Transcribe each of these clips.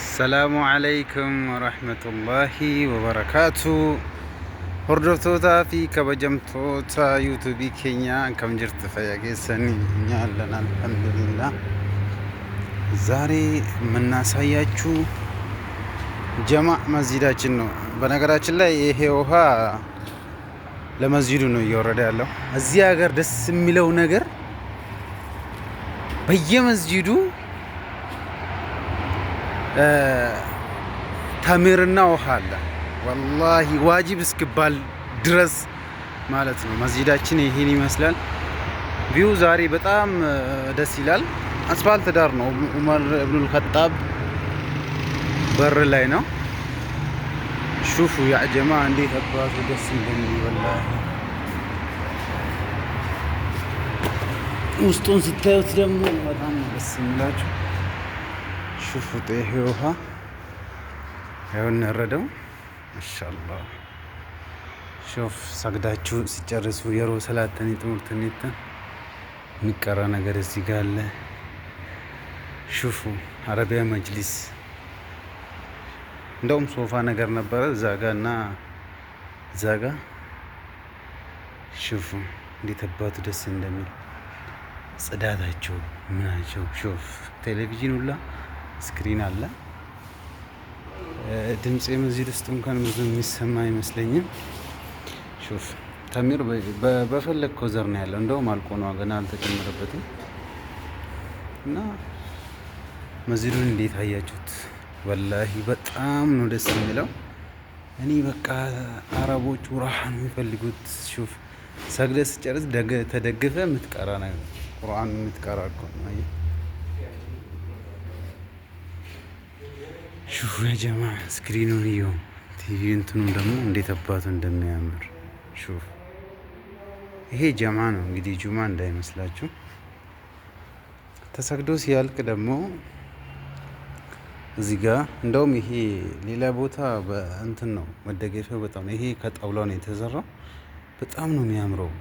السلام عليكم ورحمة الله وبركاته. هردوتوتا في كبجمتوتا يوتيوبي كينيا كم جرت فياجي سني لنا الحمد لله. زاري من ناس هياچو جماع مسجداችን ነው። በነገራችን ላይ ይሄ ውሃ ለመስጂዱ ነው እየወረደ ያለው። እዚህ ሀገር ደስ የሚለው ነገር በየመስጂዱ ተምርና ውሃ አለ። ወላሂ ዋጅብ እስክባል ድረስ ማለት ነው። መስጂዳችን ይሄን ይመስላል። ቪው ዛሬ በጣም ደስ ይላል። አስፋልት ዳር ነው። ዑመር ኢብኑል ኸጣብ በር ላይ ነው። ሹፉ ያ ጀማ እንዴት አባቱ ደስ እንደሚል ወላሂ። ውስጡን ስታዩት ደግሞ በጣም ደስ የሚላችሁ ሹፉት። ይሄ ውሃ ያውን ነረደው ማሻአላህ። ሹፍ ሰግዳችሁ ሲጨርሱ የሮ ሰላተኒ ትምህርትኒት የሚቀራ ነገር እዚህ ጋር አለ። ሹፉ አረቢያ መጅሊስ እንደውም ሶፋ ነገር ነበረ እዛ ጋ እና እዛ ጋ። ሹፉ እንዴት አባቱ ደስ እንደሚል ጽዳታቸው ምናቸው። ሹፍ ቴሌቪዥን ሁላ ስክሪን አለ። ድምጼ መስጂድ ውስጥ እንኳን ብዙ የሚሰማ አይመስለኝም። ሹፍ ተሚር በፈለግከው ዘር ነው ያለው። እንደውም አልቆ ነው ገና አልተጨመረበትም። እና መስጂዱን እንዴት አያችሁት? ወላሂ በጣም ነው ደስ የሚለው። እኔ በቃ አረቦቹ ራሃ ነው የሚፈልጉት። ሹፍ ሰግደ ስጨርስ ተደግፈ የምትቀራ ነገር ቁርአን የምትቀራ እኮ ነው። ሹፍ ያ ጀማ ስክሪኑን ይኸው፣ ቲቪ እንትኑ ደግሞ እንዴት አባቱ እንደሚያምር ሹፍ። ይሄ ጀማ ነው እንግዲህ ጁማ እንዳይመስላችሁ። ተሰግዶ ሲያልቅ ደግሞ እዚህ ጋር እንደውም ይሄ ሌላ ቦታ በእንትን ነው መደገፊያው በጣም ይሄ ከጣውላ ነው የተሰራው። በጣም ነው የሚያምረው።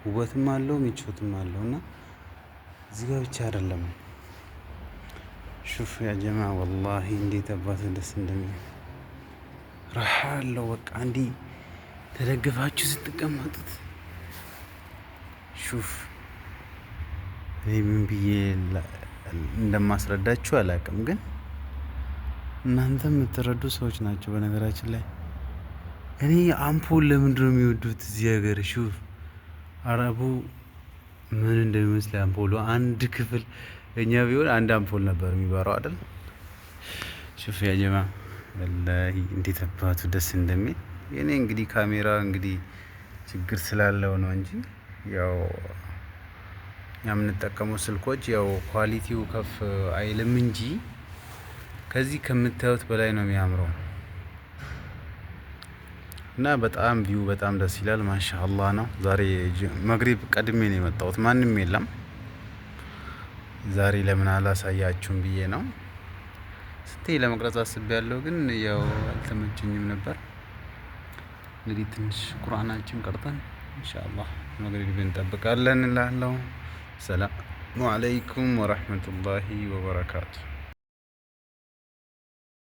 ውበትም አለው ምቾትም አለው። እና እዚህ ጋር ብቻ አይደለም። ሹፍ ያ ጀማ ወላሂ እንዴት አባቱ ደስ እንደሚል ረሃ አለው። በቃ እንዲህ ተደግፋችሁ ስትቀመጡት ሹፍ። እኔ ምን ብዬ እንደማስረዳችሁ አላውቅም፣ ግን እናንተ የምትረዱ ሰዎች ናቸው። በነገራችን ላይ እኔ አምፖል ለምንድን ነው የሚወዱት እዚህ ሀገር? ሹፍ አረቡ ምን እንደሚመስል አምፖሉ አንድ ክፍል እኛ ቢሆን አንድ አምፖል ነበር የሚባረው አይደል? ሹፍ ያ ጀማ ወላሂ እንዴት አባቱ ደስ እንደሚል። የኔ እንግዲህ ካሜራ እንግዲህ ችግር ስላለው ነው እንጂ ያው የምንጠቀመው ስልኮች ያው ኳሊቲው ከፍ አይልም እንጂ ከዚህ ከምታዩት በላይ ነው የሚያምረው። እና በጣም ቪው በጣም ደስ ይላል። ማሻአላህ ነው። ዛሬ መግሪብ ቀድሜ ነው የመጣሁት፣ ማንም የለም። ዛሬ ለምን አላሳያችሁም ብዬ ነው። ስትይ ለመቅረጽ አስቤያለሁ፣ ግን ያው አልተመቸኝም ነበር። እንግዲህ ትንሽ ቁርአናችን ቀርተን ኢንሻአላህ መግሪብ እንጠብቃለን እላለሁ። ሰላም አለይኩም ወራህመቱላሂ ወበረካቱ።